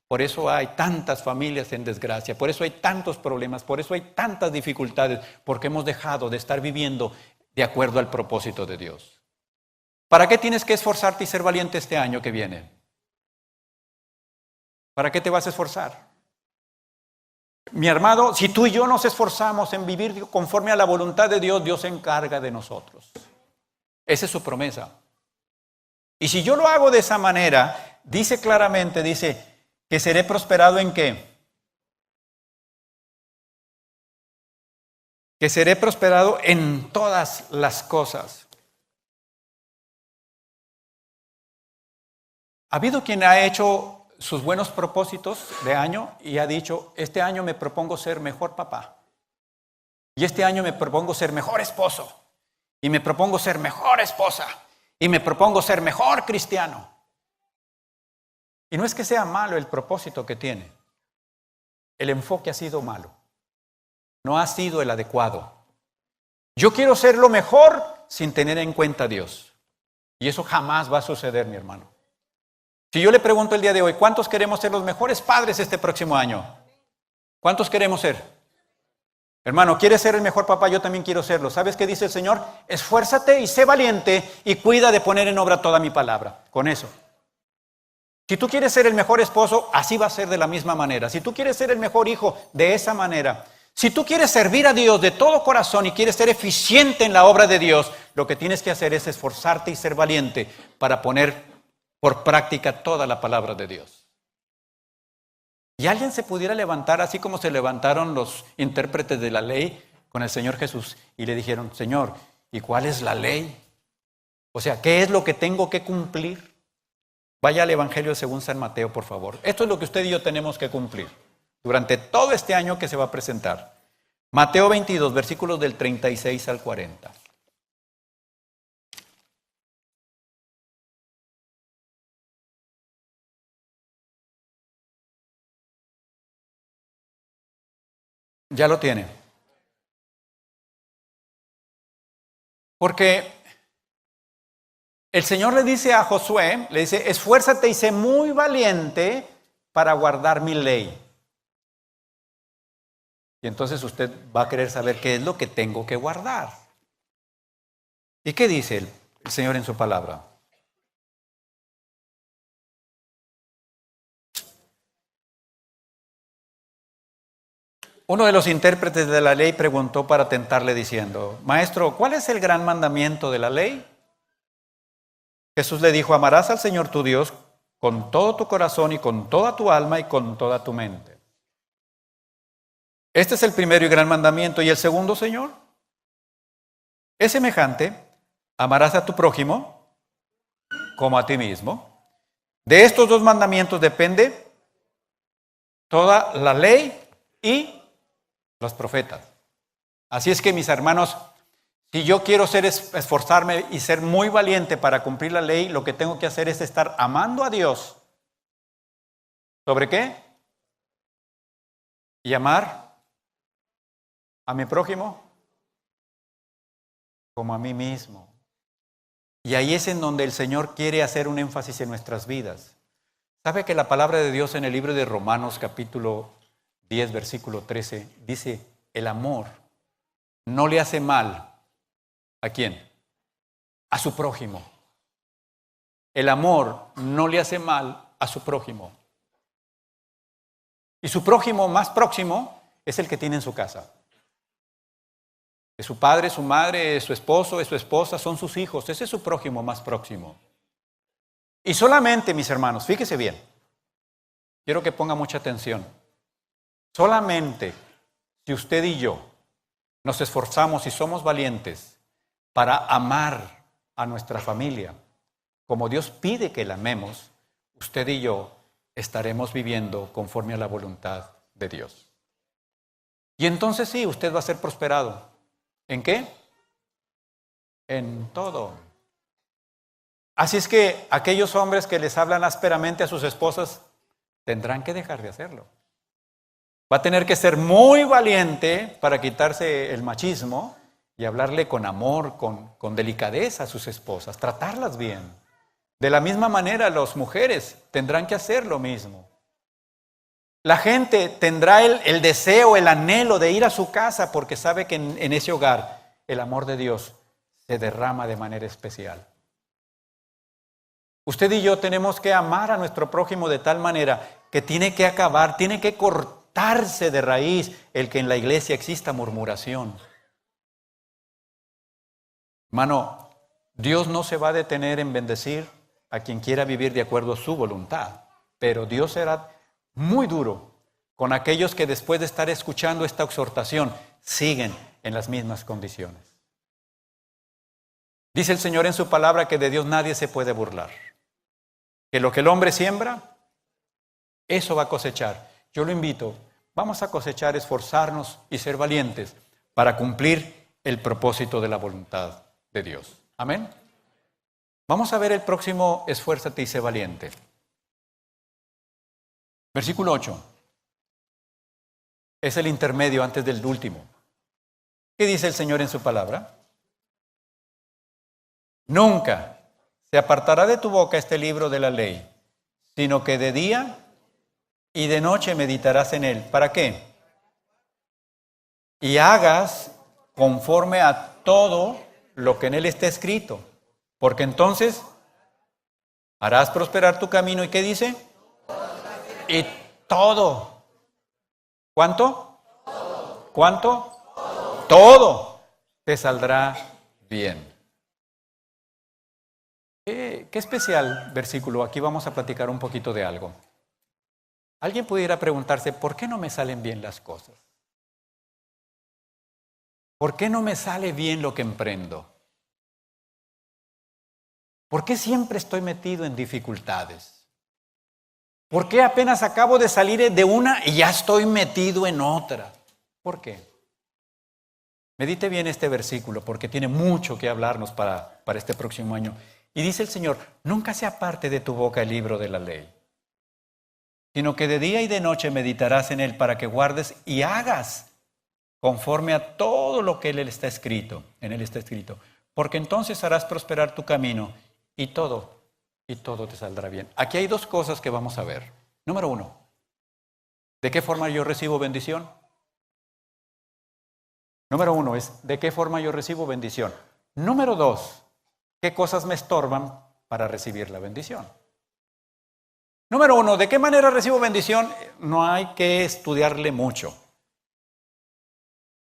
por eso hay tantas familias en desgracia, por eso hay tantos problemas, por eso hay tantas dificultades, porque hemos dejado de estar viviendo de acuerdo al propósito de Dios. ¿Para qué tienes que esforzarte y ser valiente este año que viene? ¿Para qué te vas a esforzar? Mi hermano, si tú y yo nos esforzamos en vivir conforme a la voluntad de Dios, Dios se encarga de nosotros. Esa es su promesa. Y si yo lo hago de esa manera, dice claramente, dice que seré prosperado ¿en qué? Que seré prosperado en todas las cosas. ¿Ha habido quien ha hecho sus buenos propósitos de año y ha dicho, este año me propongo ser mejor papá? Y este año me propongo ser mejor esposo. Y me propongo ser mejor esposa. Y me propongo ser mejor cristiano. Y no es que sea malo el propósito que tiene. El enfoque ha sido malo. No ha sido el adecuado. Yo quiero ser lo mejor sin tener en cuenta a Dios. Y eso jamás va a suceder, mi hermano. Si yo le pregunto el día de hoy, ¿cuántos queremos ser los mejores padres este próximo año? ¿Cuántos queremos ser? Hermano, ¿quieres ser el mejor papá? Yo también quiero serlo. ¿Sabes qué dice el Señor? Esfuérzate y sé valiente y cuida de poner en obra toda mi palabra. Con eso. Si tú quieres ser el mejor esposo, así va a ser de la misma manera. Si tú quieres ser el mejor hijo, de esa manera. Si tú quieres servir a Dios de todo corazón y quieres ser eficiente en la obra de Dios, lo que tienes que hacer es esforzarte y ser valiente para poner por práctica toda la palabra de Dios. Y alguien se pudiera levantar, así como se levantaron los intérpretes de la ley con el Señor Jesús, y le dijeron, Señor, ¿y cuál es la ley? O sea, ¿qué es lo que tengo que cumplir? Vaya al Evangelio según San Mateo, por favor. Esto es lo que usted y yo tenemos que cumplir durante todo este año que se va a presentar. Mateo 22, versículos del 36 al 40. Ya lo tiene. Porque el Señor le dice a Josué, le dice, esfuérzate y sé muy valiente para guardar mi ley. Y entonces usted va a querer saber qué es lo que tengo que guardar. ¿Y qué dice el Señor en su palabra? Uno de los intérpretes de la ley preguntó para tentarle diciendo, Maestro, ¿cuál es el gran mandamiento de la ley? Jesús le dijo, amarás al Señor tu Dios con todo tu corazón y con toda tu alma y con toda tu mente. Este es el primero y gran mandamiento. ¿Y el segundo, Señor? Es semejante, amarás a tu prójimo como a ti mismo. De estos dos mandamientos depende toda la ley y los profetas. Así es que, mis hermanos, si yo quiero esforzarme y ser muy valiente para cumplir la ley, lo que tengo que hacer es estar amando a Dios. ¿Sobre qué? Y amar a mi prójimo como a mí mismo. Y ahí es en donde el Señor quiere hacer un énfasis en nuestras vidas. ¿Sabe que la palabra de Dios en el libro de Romanos, capítulo 10, versículo 13, dice, el amor no le hace mal, ¿a quién? A su prójimo. El amor no le hace mal a su prójimo. Y su prójimo más próximo es el que tiene en su casa. Es su padre, su madre, es su esposo, es su esposa, son sus hijos. Ese es su prójimo más próximo. Y solamente, mis hermanos, fíjese bien, quiero que ponga mucha atención. Solamente si usted y yo nos esforzamos y somos valientes para amar a nuestra familia, como Dios pide que la amemos, usted y yo estaremos viviendo conforme a la voluntad de Dios. Y entonces sí, usted va a ser prosperado. ¿En qué? En todo. Así es que aquellos hombres que les hablan ásperamente a sus esposas tendrán que dejar de hacerlo. Va a tener que ser muy valiente para quitarse el machismo y hablarle con amor, con delicadeza a sus esposas, tratarlas bien. De la misma manera, las mujeres tendrán que hacer lo mismo. La gente tendrá el deseo, el anhelo de ir a su casa porque sabe que en ese hogar el amor de Dios se derrama de manera especial. Usted y yo tenemos que amar a nuestro prójimo de tal manera que tiene que acabar, tiene que cortarse de raíz el que en la iglesia exista murmuración. Hermano, Dios no se va a detener en bendecir a quien quiera vivir de acuerdo a su voluntad, pero Dios será muy duro con aquellos que después de estar escuchando esta exhortación siguen en las mismas condiciones. Dice el Señor en su palabra que de Dios nadie se puede burlar. Que lo que el hombre siembra, eso va a cosechar. Yo lo invito, vamos a cosechar, esforzarnos y ser valientes para cumplir el propósito de la voluntad de Dios. Amén. Vamos a ver el próximo, esfuérzate y sé valiente. Versículo 8. Es el intermedio antes del último. ¿Qué dice el Señor en su palabra? Nunca se apartará de tu boca este libro de la ley, sino que de día y de noche meditarás en él. ¿Para qué? Y hagas conforme a todo lo que en él está escrito, porque entonces harás prosperar tu camino. ¿Y qué dice? Y todo. ¿Cuánto? ¿Cuánto? Todo te saldrá bien. Qué especial versículo. Aquí vamos a platicar un poquito de algo. Alguien pudiera preguntarse, ¿por qué no me salen bien las cosas? ¿Por qué no me sale bien lo que emprendo? ¿Por qué siempre estoy metido en dificultades? ¿Por qué apenas acabo de salir de una y ya estoy metido en otra? ¿Por qué? Medite bien este versículo porque tiene mucho que hablarnos para este próximo año. Y dice el Señor, nunca se aparte de tu boca el libro de la ley, sino que de día y de noche meditarás en él para que guardes y hagas conforme a todo lo que en él está escrito, porque entonces harás prosperar tu camino y todo te saldrá bien. Aquí hay dos cosas que vamos a ver. Número uno, ¿de qué forma yo recibo bendición? Número uno es, ¿de qué forma yo recibo bendición? Número dos, ¿qué cosas me estorban para recibir la bendición? Número uno, ¿de qué manera recibo bendición? No hay que estudiarle mucho.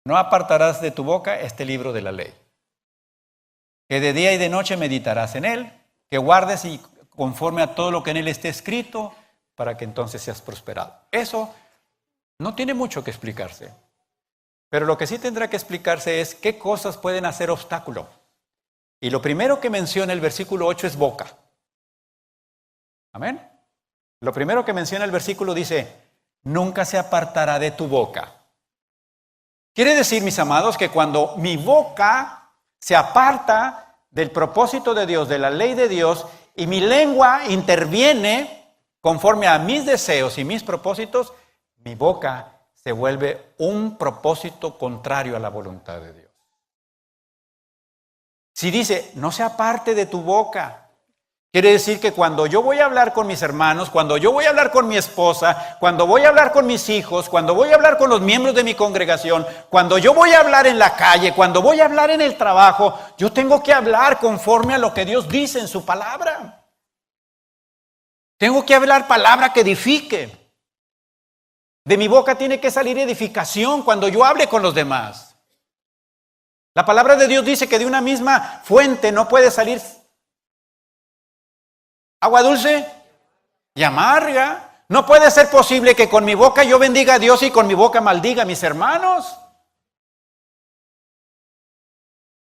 No apartarás de tu boca este libro de la ley, que de día y de noche meditarás en él, que guardes y conforme a todo lo que en él esté escrito, para que entonces seas prosperado. Eso no tiene mucho que explicarse. Pero lo que sí tendrá que explicarse es qué cosas pueden hacer obstáculo. Y lo primero que menciona el versículo 8 es boca. Amén. Lo primero que menciona el versículo dice, nunca se apartará de tu boca. Quiere decir, mis amados, que cuando mi boca se aparta del propósito de Dios, de la ley de Dios, y mi lengua interviene conforme a mis deseos y mis propósitos, mi boca se vuelve un propósito contrario a la voluntad de Dios. Si dice, no se aparte de tu boca, quiere decir que cuando yo voy a hablar con mis hermanos, cuando yo voy a hablar con mi esposa, cuando voy a hablar con mis hijos, cuando voy a hablar con los miembros de mi congregación, cuando yo voy a hablar en la calle, cuando voy a hablar en el trabajo, yo tengo que hablar conforme a lo que Dios dice en su palabra. Tengo que hablar palabra que edifique. De mi boca tiene que salir edificación cuando yo hable con los demás. La palabra de Dios dice que de una misma fuente no puede salir agua dulce y amarga. No puede ser posible que con mi boca yo bendiga a Dios y con mi boca maldiga a mis hermanos.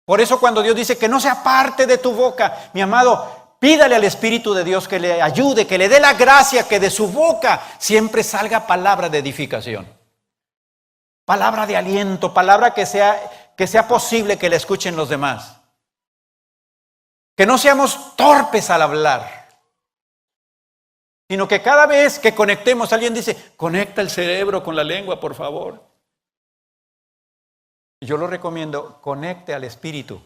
Por eso cuando Dios dice que no se aparte de tu boca, mi amado, pídale al Espíritu de Dios que le ayude, que le dé la gracia, que de su boca siempre salga palabra de edificación. Palabra de aliento, palabra que sea posible que la escuchen los demás. Que no seamos torpes al hablar, sino que cada vez que conectemos, alguien dice, conecta el cerebro con la lengua, por favor. Yo lo recomiendo, conecte al Espíritu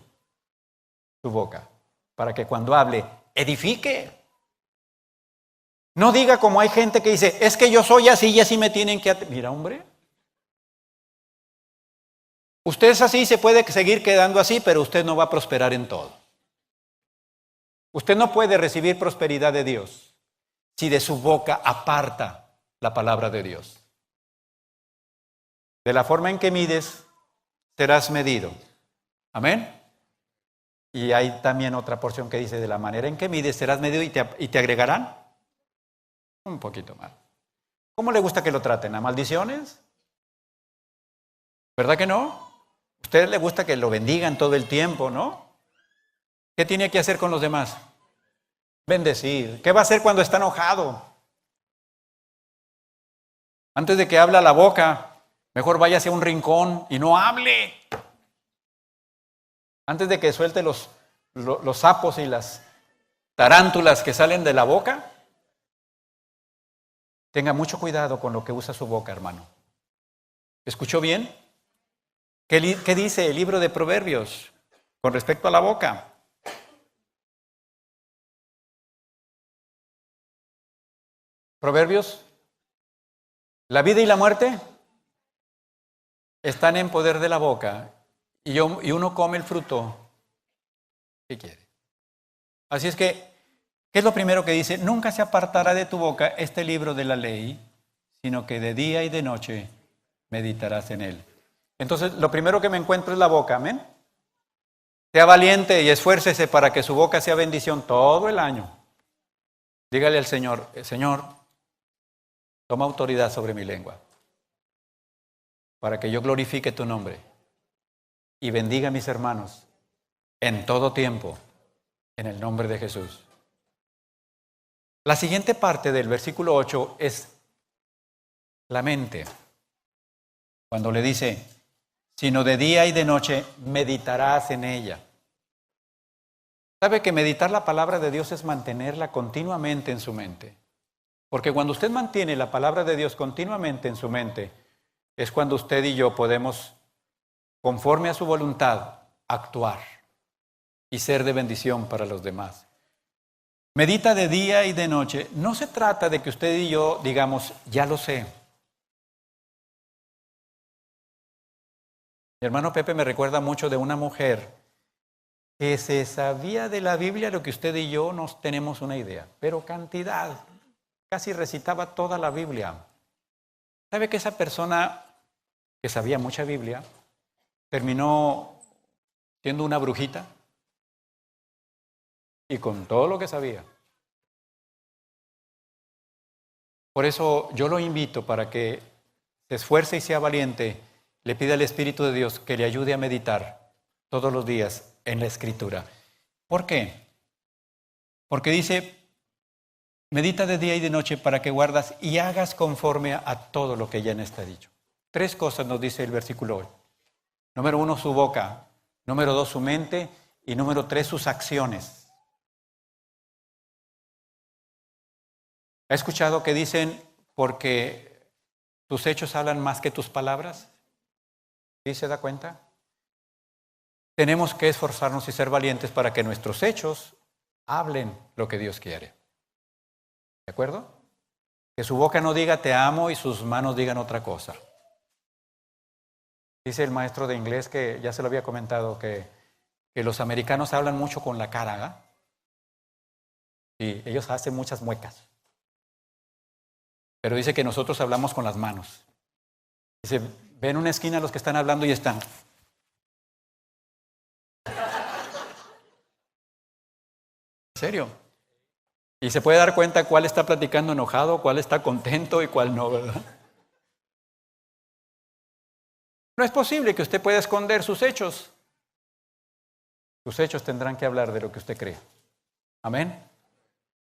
tu boca, para que cuando hable, edifique. No diga como hay gente que dice, es que yo soy así y así me tienen que... Mira, hombre. Usted es así, se puede seguir quedando así, pero usted no va a prosperar en todo. Usted no puede recibir prosperidad de Dios si de su boca aparta la palabra de Dios. De la forma en que mides, serás medido. Amén. Y hay también otra porción que dice, de la manera en que mides, serás medido y te agregarán un poquito más. ¿Cómo le gusta que lo traten? ¿A maldiciones? ¿Verdad que no? ¿A usted le gusta que lo bendigan todo el tiempo, no? ¿Qué tiene que hacer con los demás? Bendecir. ¿Qué va a hacer cuando está enojado? Antes de que hable la boca, mejor váyase a un rincón y no hable. Antes de que suelte los sapos y las tarántulas que salen de la boca, tenga mucho cuidado con lo que usa su boca, hermano. ¿Escuchó bien? ¿Qué dice el libro de Proverbios con respecto a la boca? Proverbios, la vida y la muerte están en poder de la boca y uno come el fruto que quiere. Así es que, ¿qué es lo primero que dice? Nunca se apartará de tu boca este libro de la ley, sino que de día y de noche meditarás en él. Entonces, lo primero que me encuentro es la boca, amén. Sea valiente y esfuércese para que su boca sea bendición todo el año. Dígale al Señor, Señor, toma autoridad sobre mi lengua, para que yo glorifique tu nombre y bendiga a mis hermanos en todo tiempo, en el nombre de Jesús. La siguiente parte del versículo 8 es la mente. Cuando le dice, sino de día y de noche meditarás en ella. ¿Sabe que meditar la palabra de Dios es mantenerla continuamente en su mente? Porque cuando usted mantiene la palabra de Dios continuamente en su mente, es cuando usted y yo podemos, conforme a su voluntad, actuar y ser de bendición para los demás. Medita de día y de noche. No se trata de que usted y yo digamos, ya lo sé. Mi hermano Pepe me recuerda mucho de una mujer que se sabía de la Biblia lo que usted y yo no tenemos una idea, pero cantidad, casi recitaba toda la Biblia. ¿Sabe que esa persona que sabía mucha Biblia terminó siendo una brujita? Y con todo lo que sabía. Por eso yo lo invito para que se esfuerce y sea valiente, le pida al Espíritu de Dios que le ayude a meditar todos los días en la Escritura. ¿Por qué? Porque dice, medita de día y de noche para que guardas y hagas conforme a todo lo que ya en está dicho. 3 cosas nos dice el versículo 8. Número 1, su boca. Número 2, su mente. Y número 3, sus acciones. ¿Ha escuchado que dicen, porque tus hechos hablan más que tus palabras? ¿Sí se da cuenta? Tenemos que esforzarnos y ser valientes para que nuestros hechos hablen lo que Dios quiere. ¿De acuerdo? Que su boca no diga te amo y sus manos digan otra cosa. Dice el maestro de inglés, que ya se lo había comentado, que los americanos hablan mucho con la cara, ¿verdad? Y ellos hacen muchas muecas. Pero dice que nosotros hablamos con las manos. Dice, ven una esquina los que están hablando y están. ¿En serio? Y se puede dar cuenta cuál está platicando enojado, cuál está contento y cuál no, ¿verdad? No es posible que usted pueda esconder sus hechos. Sus hechos tendrán que hablar de lo que usted cree. Amén.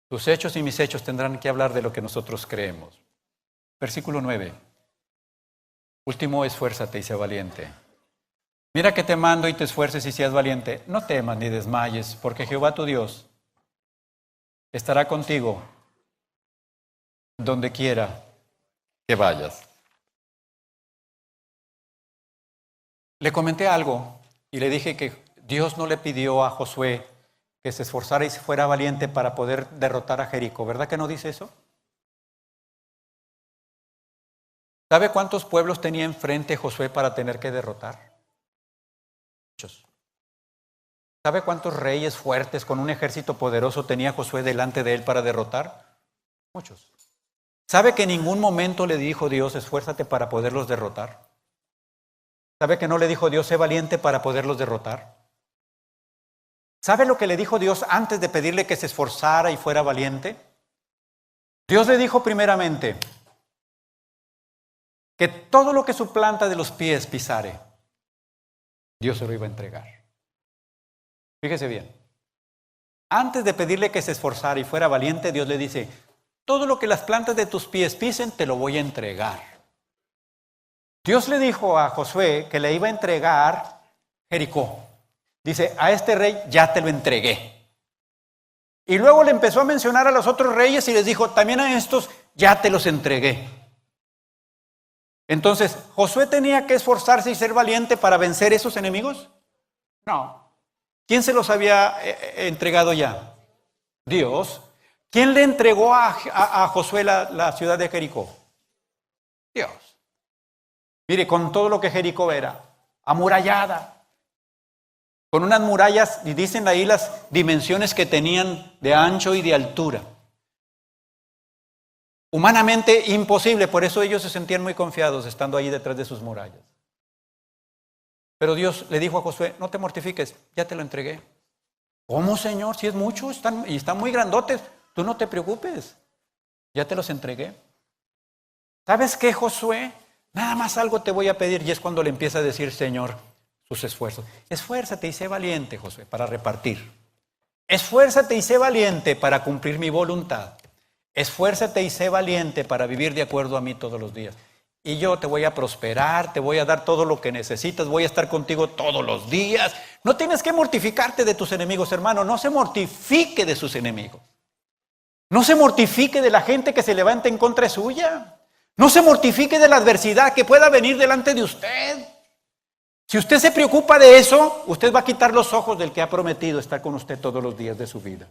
Tus hechos y mis hechos tendrán que hablar de lo que nosotros creemos. Versículo 9. Último, esfuérzate y sé valiente. Mira que te mando y te esfuerces y seas valiente. No temas ni desmayes, porque Jehová tu Dios estará contigo donde quiera que vayas. Le comenté algo y le dije que Dios no le pidió a Josué que se esforzara y fuera valiente para poder derrotar a Jericó. ¿Verdad que no dice eso? ¿Sabe cuántos pueblos tenía enfrente Josué para tener que derrotar? Muchos. ¿Sabe cuántos reyes fuertes con un ejército poderoso tenía Josué delante de él para derrotar? Muchos. ¿Sabe que en ningún momento le dijo Dios, esfuérzate para poderlos derrotar? ¿Sabe que no le dijo Dios, sé valiente para poderlos derrotar? ¿Sabe lo que le dijo Dios antes de pedirle que se esforzara y fuera valiente? Dios le dijo primeramente que todo lo que su planta de los pies pisare, Dios se lo iba a entregar. Fíjese bien. Antes de pedirle que se esforzara y fuera valiente, Dios le dice, todo lo que las plantas de tus pies pisen, te lo voy a entregar. Dios le dijo a Josué que le iba a entregar Jericó. Dice, a este rey ya te lo entregué. Y luego le empezó a mencionar a los otros reyes y les dijo, también a estos ya te los entregué. Entonces, ¿Josué tenía que esforzarse y ser valiente para vencer esos enemigos? No. ¿Quién se los había entregado ya? Dios. ¿Quién le entregó a Josué la ciudad de Jericó? Dios. Mire, con todo lo que Jericó era, amurallada, con unas murallas, y dicen ahí las dimensiones que tenían de ancho y de altura. Humanamente imposible, por eso ellos se sentían muy confiados estando ahí detrás de sus murallas. Pero Dios le dijo a Josué, no te mortifiques, ya te lo entregué. ¿Cómo, Señor? Si es mucho, están muy grandotes, tú no te preocupes, ya te los entregué. ¿Sabes qué, Josué? Nada más algo te voy a pedir, y es cuando le empieza a decir, Señor, sus esfuerzos. Esfuérzate y sé valiente, Josué, para repartir. Esfuérzate y sé valiente para cumplir mi voluntad. Esfuérzate y sé valiente para vivir de acuerdo a mí todos los días. Y yo te voy a prosperar, te voy a dar todo lo que necesitas, voy a estar contigo todos los días. No tienes que mortificarte de tus enemigos, hermano. No se mortifique de sus enemigos. No se mortifique de la gente que se levanta en contra suya. No se mortifique de la adversidad que pueda venir delante de usted. Si usted se preocupa de eso, usted va a quitar los ojos del que ha prometido estar con usted todos los días de su vida.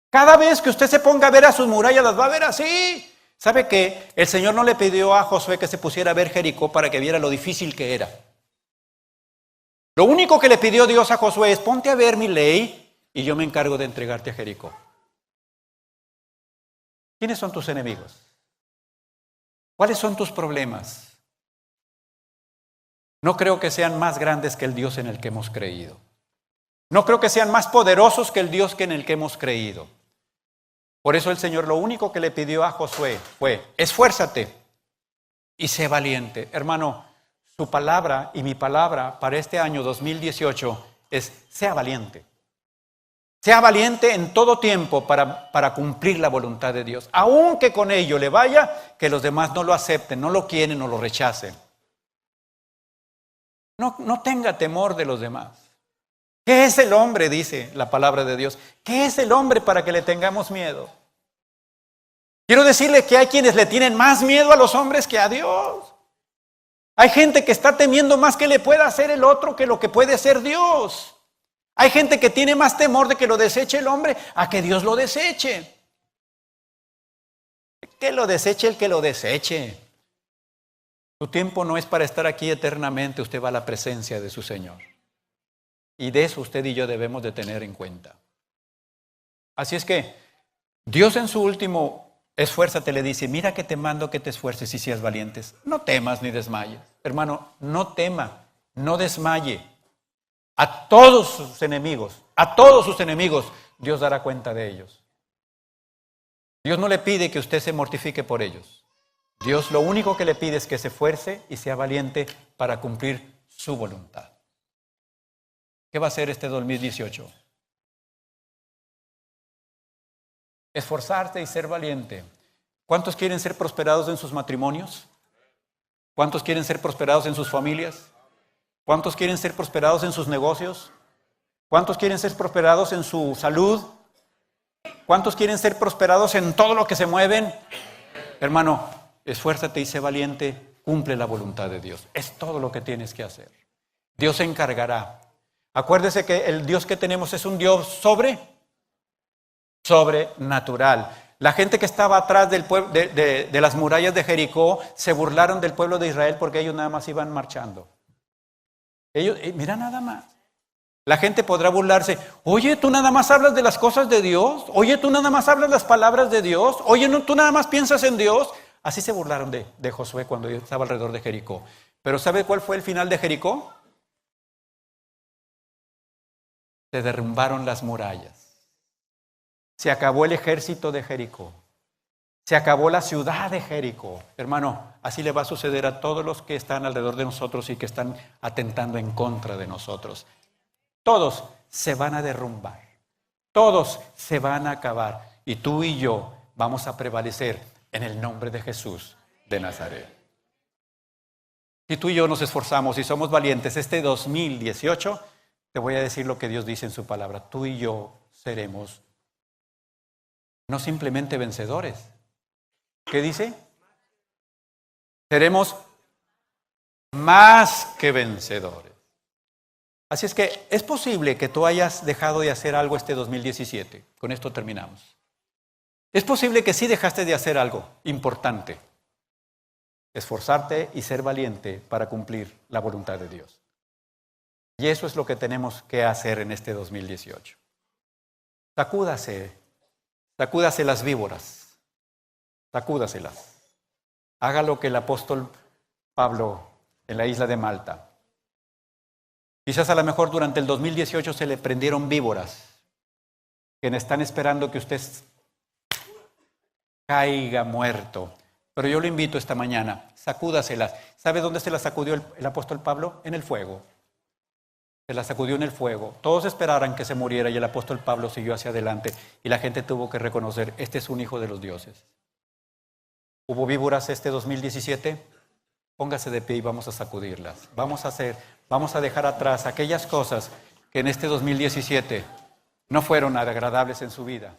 Cada vez que usted se ponga a ver a sus murallas, las va a ver así. ¿Sabe qué? El Señor no le pidió a Josué que se pusiera a ver Jericó para que viera lo difícil que era. Lo único que le pidió Dios a Josué es: ponte a ver mi ley y yo me encargo de entregarte a Jericó. ¿Quiénes son tus enemigos? ¿Cuáles son tus problemas? No creo que sean más grandes que el Dios en el que hemos creído. No creo que sean más poderosos que el Dios en el que hemos creído. Por eso el Señor lo único que le pidió a Josué fue: esfuérzate y sé valiente. Hermano, su palabra y mi palabra para este año 2018 es: sea valiente. Sea valiente en todo tiempo para cumplir la voluntad de Dios. Aunque con ello le vaya que los demás no lo acepten, no lo quieren o lo rechacen. No tenga temor de los demás. ¿Qué es el hombre? Dice la palabra de Dios. ¿Qué es el hombre para que le tengamos miedo? Quiero decirle que hay quienes le tienen más miedo a los hombres que a Dios. Hay gente que está temiendo más que le pueda hacer el otro que lo que puede hacer Dios. Hay gente que tiene más temor de que lo deseche el hombre a que Dios lo deseche. Que lo deseche el que lo deseche. Su tiempo no es para estar aquí eternamente, usted va a la presencia de su Señor. Y de eso usted y yo debemos de tener en cuenta. Así es que Dios en su último esfuérzate le dice: mira que te mando que te esfuerces y seas valientes. No temas ni desmayes. Hermano, no tema, no desmaye. A todos sus enemigos, Dios dará cuenta de ellos. Dios no le pide que usted se mortifique por ellos. Dios lo único que le pide es que se esfuerce y sea valiente para cumplir su voluntad. ¿Qué va a hacer este 2018? Esforzarte y ser valiente. ¿Cuántos quieren ser prosperados en sus matrimonios? ¿Cuántos quieren ser prosperados en sus familias? ¿Cuántos quieren ser prosperados en sus negocios? ¿Cuántos quieren ser prosperados en su salud? ¿Cuántos quieren ser prosperados en todo lo que se mueven? Hermano, esfuérzate y sé valiente, cumple la voluntad de Dios. Es todo lo que tienes que hacer. Dios se encargará. Acuérdese que el Dios que tenemos es un Dios sobrenatural. La gente que estaba atrás de las murallas de Jericó se burlaron del pueblo de Israel porque ellos nada más iban marchando. Ellos, mira nada más. La gente podrá burlarse. Oye, tú nada más hablas de las cosas de Dios. Oye, tú nada más hablas las palabras de Dios. Oye, no, tú nada más piensas en Dios. Así se burlaron de Josué cuando estaba alrededor de Jericó. Pero ¿sabe cuál fue el final de Jericó? Se derrumbaron las murallas. Se acabó el ejército de Jericó. Se acabó la ciudad de Jericó. Hermano, así le va a suceder a todos los que están alrededor de nosotros y que están atentando en contra de nosotros. Todos se van a derrumbar. Todos se van a acabar. Y tú y yo vamos a prevalecer en el nombre de Jesús de Nazaret. Si tú y yo nos esforzamos y somos valientes este 2018, te voy a decir lo que Dios dice en su palabra. Tú y yo seremos no simplemente vencedores. ¿Qué dice? Seremos más que vencedores. Así es que es posible que tú hayas dejado de hacer algo este 2017. Con esto terminamos. Es posible que sí dejaste de hacer algo importante. Esforzarte y ser valiente para cumplir la voluntad de Dios. Y eso es lo que tenemos que hacer en este 2018. Sacúdase las víboras. Sacúdaselas. Haga lo que el apóstol Pablo en la isla de Malta. Quizás a lo mejor durante el 2018 se le prendieron víboras que están esperando que usted caiga muerto. Pero yo lo invito esta mañana, sacúdaselas. ¿Sabe dónde se las sacudió el apóstol Pablo? En el fuego. Se las sacudió en el fuego. Todos esperaran que se muriera y el apóstol Pablo siguió hacia adelante. Y la gente tuvo que reconocer, este es un hijo de los dioses. ¿Hubo víboras este 2017? Póngase de pie y vamos a sacudirlas. Vamos a dejar atrás aquellas cosas que en este 2017 no fueron agradables en su vida.